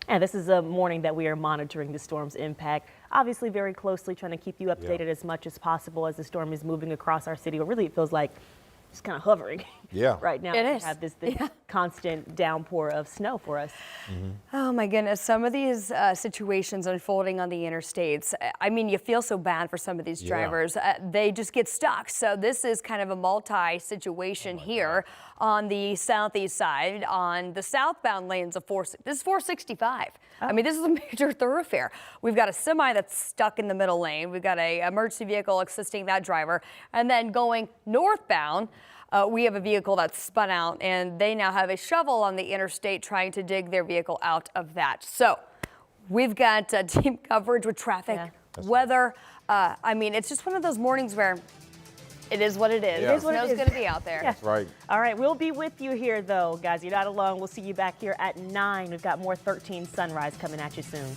And this is a morning that we are monitoring the storm's impact, obviously very closely, trying to keep you updated as much as possible as the storm is moving across our city. Or really, it feels like it's kind of hovering right now. It we is. have this constant downpour of snow for us. Oh my goodness, some of these situations unfolding on the interstates. I mean, you feel so bad for some of these drivers. They just get stuck. So this is kind of a multi-situation here on the southeast side, on the southbound lanes of this is 465. I mean, this is a major thoroughfare. We've got a semi that's stuck in the middle lane. We've got a emergency vehicle assisting that driver, and then going northbound. We have a vehicle that's spun out, and they now have a shovel on the interstate trying to dig their vehicle out of that. So we've got team coverage with traffic, weather. I mean, it's just one of those mornings where it is what it is. It is what Snow's it is. going to be out there. That's right. All right, we'll be with you here, though, guys. You're not alone. We'll see you back here at 9. We've got more 13 Sunrise coming at you soon.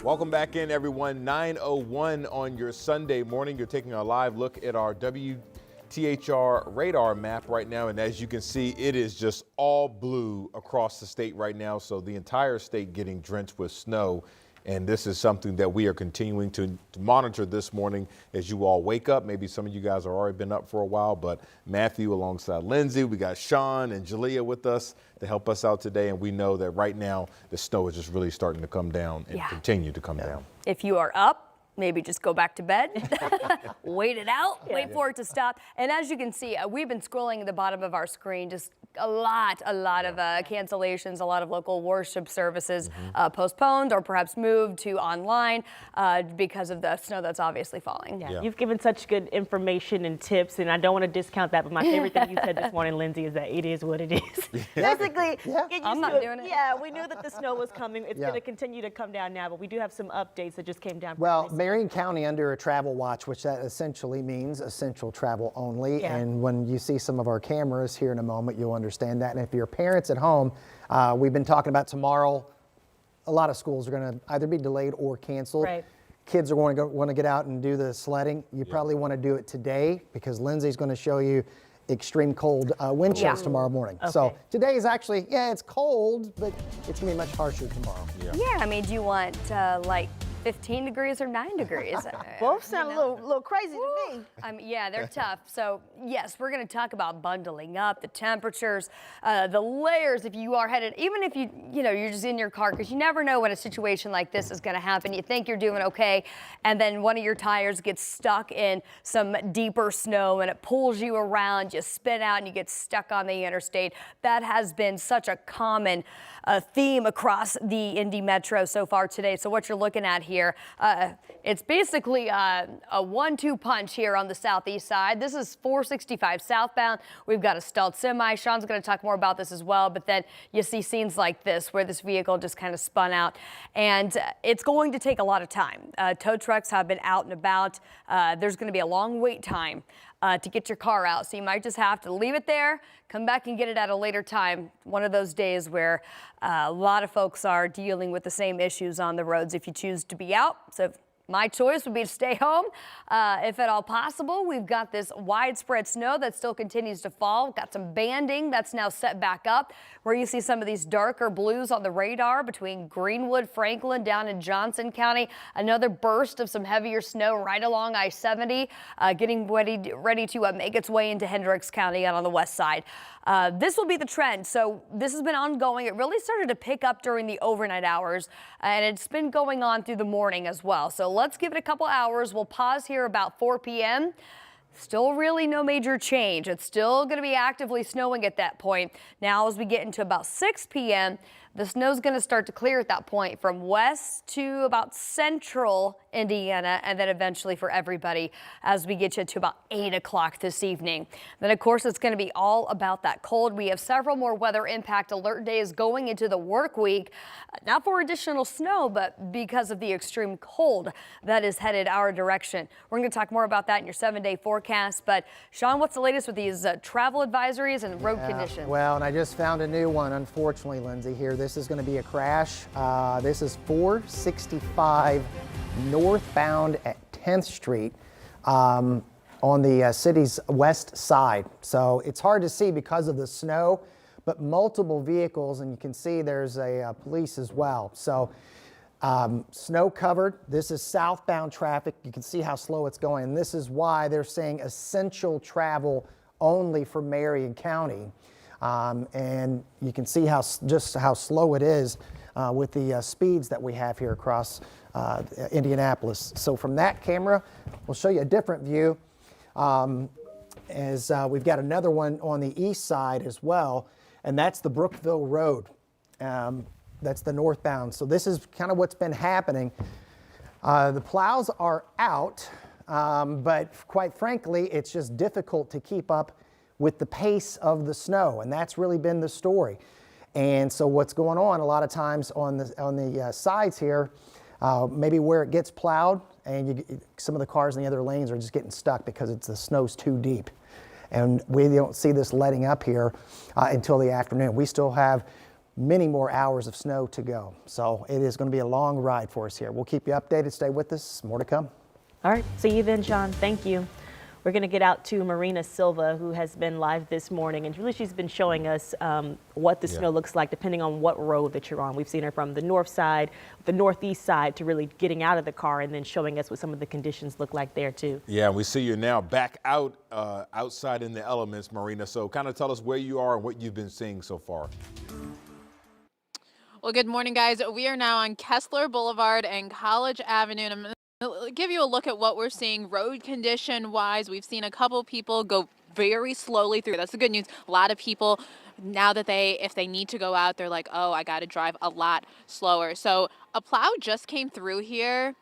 Welcome back in, everyone. 9:01 on your Sunday morning. You're taking a live look at our WTHR radar map right now. And as you can see, it is just all blue across the state right now. So the entire state getting drenched with snow. And this is something that we are continuing to monitor this morning as you all wake up. Maybe some of you guys have already been up for a while, but Matthew alongside Lindsay, we got Sean and Jalea with us to help us out today. And we know that right now the snow is just really starting to come down and continue to come down. If you are up, maybe just go back to bed, wait it out, wait for it to stop. And as you can see, we've been scrolling at the bottom of our screen, just a lot of cancellations, a lot of local worship services postponed or perhaps moved to online because of the snow that's obviously falling. You've given such good information and tips, and I don't want to discount that, but my favorite thing you said this morning, Lindsay, is that it is what it is. Basically, get used I'm not to it. doing it. Yeah, we knew that the snow was coming. It's going to continue to come down now, but we do have some updates that just came down. Well, Marion County under a travel watch, which that essentially means essential travel only. And when you see some of our cameras here in a moment, you'll understand that. And if your parents at home, we've been talking about tomorrow, a lot of schools are going to either be delayed or canceled. Right. Kids are going to want to get out and do the sledding. You probably want to do it today because Lindsay's going to show you extreme cold wind chills tomorrow morning. So today is actually, it's cold, but it's going to be much harsher tomorrow. Yeah, I mean, do you want like 15 degrees or 9 degrees. Both sound a little crazy to me. Yeah, they're tough. So yes, we're going to talk about bundling up, the temperatures, the layers. If you are headed, even if you're just in your car, because you never know when a situation like this is going to happen. You think you're doing okay, and then one of your tires gets stuck in some deeper snow, and it pulls you around. You spin out, and you get stuck on the interstate. That has been such a common theme across the Indy Metro so far today. So what you're looking at here, it's basically a 1-2 punch here on the southeast side. This is 465 southbound. We've got a stalled semi. Sean's going to talk more about this as well, but then you see scenes like this where this vehicle just kind of spun out, and it's going to take a lot of time. Tow trucks have been out and about. There's going to be a long wait time to get your car out. So you might just have to leave it there, come back and get it at a later time. One of those days where a lot of folks are dealing with the same issues on the roads if you choose to be out. So my choice would be to stay home if at all possible. We've got this widespread snow that still continues to fall. We've got some banding that's now set back up where you see some of these darker blues on the radar between Greenwood, Franklin, down in Johnson County. Another burst of some heavier snow right along I-70, getting ready to make its way into Hendricks County out on the west side. This will be the trend. So this has been ongoing. It really started to pick up during the overnight hours, and it's been going on through the morning as well. So let's give it a couple hours. We'll pause here about 4 p.m. Still really no major change. It's still going to be actively snowing at that point. Now, as we get into about 6 p.m., the snow's going to start to clear at that point from west to about central Indiana, and then eventually for everybody as we get you to about 8 o'clock this evening. Then, of course, it's going to be all about that cold. We have several more weather impact alert days going into the work week, not for additional snow, but because of the extreme cold that is headed our direction. We're going to talk more about that in your 7-day forecast. But Sean, what's the latest with these travel advisories and road conditions? Well, and I just found a new one, unfortunately, Lindsay, here. This is going to be a crash. This is 465 northbound at 10th Street on the city's west side. So it's hard to see because of the snow, but multiple vehicles, and you can see there's a police as well. So snow covered. This is southbound traffic. You can see how slow it's going. And this is why they're saying essential travel only for Marion County. And you can see just how slow it is with the speeds that we have here across Indianapolis. So from that camera, we'll show you a different view as we've got another one on the east side as well, and that's the Brookville Road. That's the northbound. So this is kind of what's been happening. The plows are out, but quite frankly, it's just difficult to keep up with the pace of the snow, and that's really been the story. And so what's going on a lot of times on the sides here, maybe where it gets plowed, and some of the cars in the other lanes are just getting stuck because the snow's too deep. And we don't see this letting up here until the afternoon. We still have many more hours of snow to go. So it is going to be a long ride for us here. We'll keep you updated. Stay with us. More to come. All right. See you then, Sean. Thank you. We're going to get out to Marina Silva, who has been live this morning, and really she's been showing us what the snow looks like depending on what road that you're on. We've seen her from the north side, the northeast side, to really getting out of the car and then showing us what some of the conditions look like there too. Yeah, we see you now back out outside in the elements, Marina. So kind of tell us where you are and what you've been seeing so far. Well, good morning, guys. We are now on Kessler Boulevard and College Avenue. And I'm going to give you a look at what we're seeing road condition wise. We've seen a couple people go very slowly through. That's the good news. A lot of people now that if they need to go out, they're like, oh, I got to drive a lot slower. So a plow just came through here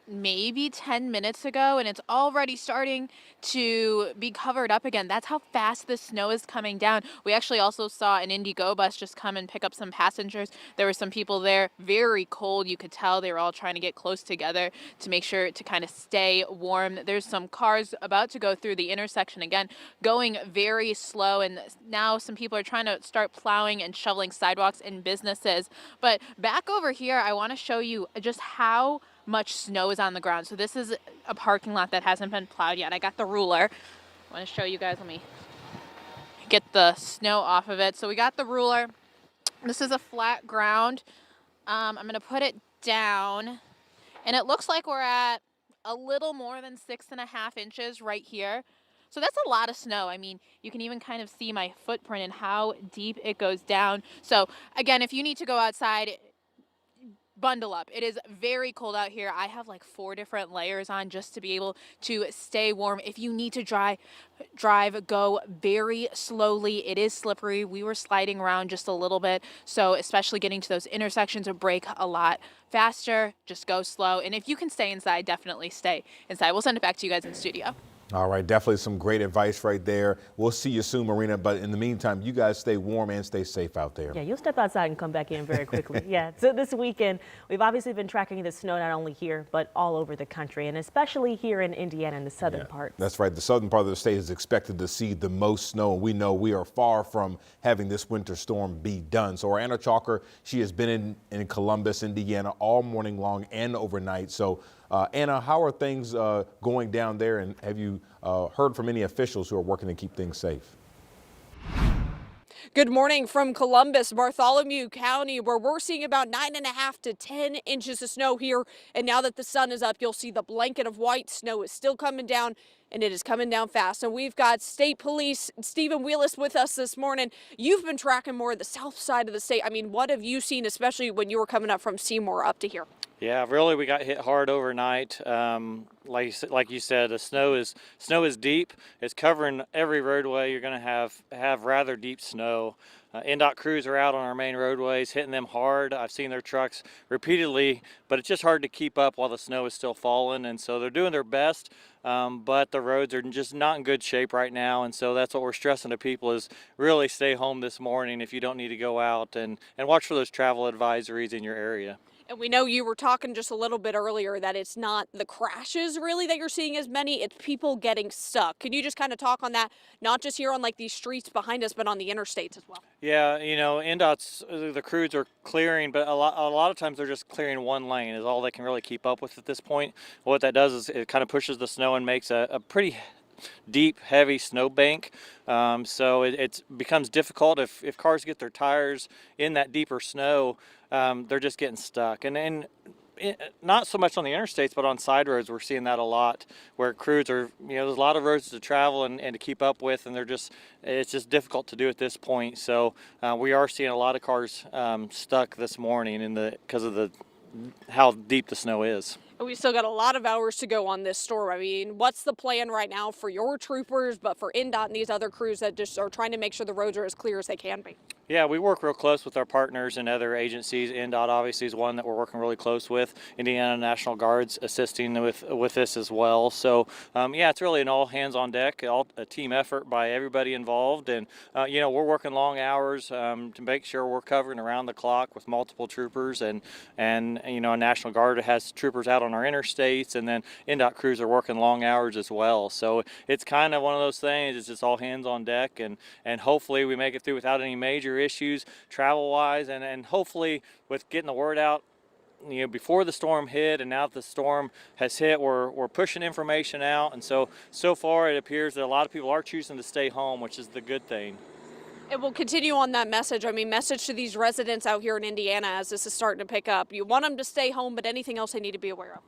maybe 10 minutes ago, and it's already starting to be covered up again. That's how fast the snow is coming down. We actually also saw an Indigo bus just come and pick up some passengers. There were some people there, very cold. You could tell they were all trying to get close together to make sure to kind of stay warm. There's some cars about to go through the intersection again, going very slow, and now some people are trying to start plowing and shoveling sidewalks in businesses. But back over here, I want to show you just how much snow is on the ground. So this is a parking lot that hasn't been plowed yet. I got the ruler. I want to show you guys. Let me get the snow off of it. So we got the ruler. This is a flat ground. I'm going to put it down, and it looks like we're at a little more than 6.5 inches right here. So that's a lot of snow. I mean, you can even kind of see my footprint and how deep it goes down. So again, if you need to go outside, bundle up. It is very cold out here. I have like 4 different layers on just to be able to stay warm. If you need to drive, go very slowly. It is slippery. We were sliding around just a little bit, so especially getting to those intersections, would brake a lot faster. Just go slow. And if you can stay inside, definitely stay inside. We'll send it back to you guys in studio. All right, definitely some great advice right there. We'll see you soon, Marina. But in the meantime, you guys stay warm and stay safe out there. Yeah, you'll step outside and come back in very quickly. Yeah, so this weekend, we've obviously been tracking the snow not only here, but all over the country, and especially here in Indiana in the southern parts. That's right. The southern part of the state is expected to see the most snow. We know we are far from having this winter storm be done. So our Anna Chalker, she has been in Columbus, Indiana all morning long and overnight. So Anna, how are things going down there, and have you heard from any officials who are working to keep things safe? Good morning from Columbus, Bartholomew County, where we're seeing about 9.5 to 10 inches of snow here. And now that the sun is up, you'll see the blanket of white snow is still coming down, and it is coming down fast. And we've got State Police Stephen Wheelis with us this morning. You've been tracking more of the south side of the state. I mean, what have you seen, especially when you were coming up from Seymour up to here? Yeah, really, we got hit hard overnight. Like you said, the snow is deep. It's covering every roadway. You're going to have rather deep snow. NDOT crews are out on our main roadways, hitting them hard. I've seen their trucks repeatedly, but it's just hard to keep up while the snow is still falling. And so they're doing their best, but the roads are just not in good shape right now. And so that's what we're stressing to people is really stay home this morning if you don't need to go out, and watch for those travel advisories in your area. And we know you were talking just a little bit earlier that it's not the crashes really that you're seeing as many, it's people getting stuck. Can you just kind of talk on that, not just here on like these streets behind us, but on the interstates as well? Yeah, you know, NDOT's, the crews are clearing, but a lot of times they're just clearing one lane is all they can really keep up with at this point. What that does is it kind of pushes the snow and makes a pretty deep, heavy snowbank. So it becomes difficult if cars get their tires in that deeper snow. They're just getting stuck. And not so much on the interstates, but on side roads, we're seeing that a lot, where crews are, there's a lot of roads to travel and to keep up with, and it's just difficult to do at this point. So we are seeing a lot of cars stuck this morning because of how deep the snow is. We still got a lot of hours to go on this storm. I mean, what's the plan right now for your troopers, but for NDOT and these other crews that just are trying to make sure the roads are as clear as they can be? Yeah, we work real close with our partners and other agencies. NDOT obviously is one that we're working really close with. Indiana National Guard's assisting with this as well. So, yeah, it's really an all hands on deck, a team effort by everybody involved. And, we're working long hours to make sure we're covering around the clock with multiple troopers. And National Guard has troopers out on our interstates, and then NDOT crews are working long hours as well. So it's kind of one of those things. It's just all hands on deck, and hopefully we make it through without any major issues travel wise, and hopefully with getting the word out before the storm hit, and now that the storm has hit, we're pushing information out. And so far it appears that a lot of people are choosing to stay home, which is the good thing. And we'll continue on that message. I mean, message to these residents out here in Indiana as this is starting to pick up. You want them to stay home, but anything else they need to be aware of?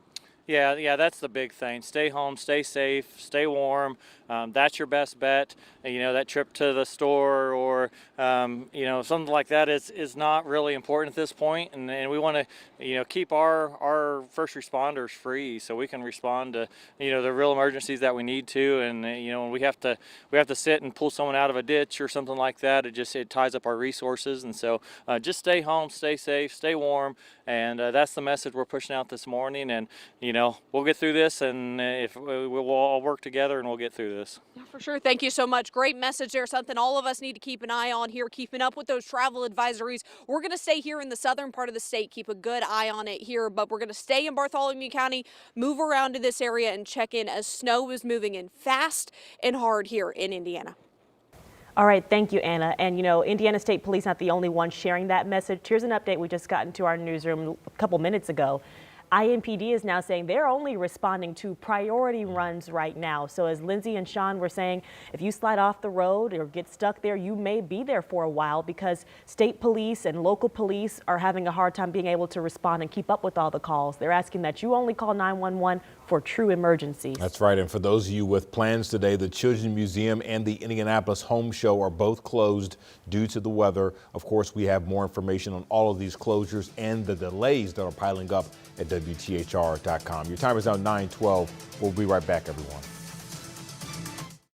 Yeah, that's the big thing. Stay home, stay safe, stay warm. That's your best bet. That trip to the store or, something like that is not really important at this point. And we want to, keep our first responders free so we can respond to, the real emergencies that we need to. And, when we have to sit and pull someone out of a ditch or something like that, it ties up our resources. And so just stay home, stay safe, stay warm. And that's the message we're pushing out this morning. And, we'll get through this, and if we'll all work together and we'll get through this. Yeah, for sure. Thank you so much. Great message there. Something all of us need to keep an eye on here, keeping up with those travel advisories. We're going to stay here in the southern part of the state, keep a good eye on it here, but we're going to stay in Bartholomew County, move around to this area and check in as snow is moving in fast and hard here in Indiana. All right, thank you, Anna. And Indiana State Police not the only one sharing that message. Here's an update we just got into our newsroom a couple minutes ago. IMPD is now saying they're only responding to priority runs right now. So as Lindsay and Sean were saying, if you slide off the road or get stuck there, you may be there for a while because state police and local police are having a hard time being able to respond and keep up with all the calls. They're asking that you only call 911 for true emergencies. That's right. And for those of you with plans today, the Children's Museum and the Indianapolis Home Show are both closed due to the weather. Of course, we have more information on all of these closures and the delays that are piling up at WTHR.com. Your time is now 9:12. We'll be right back, everyone.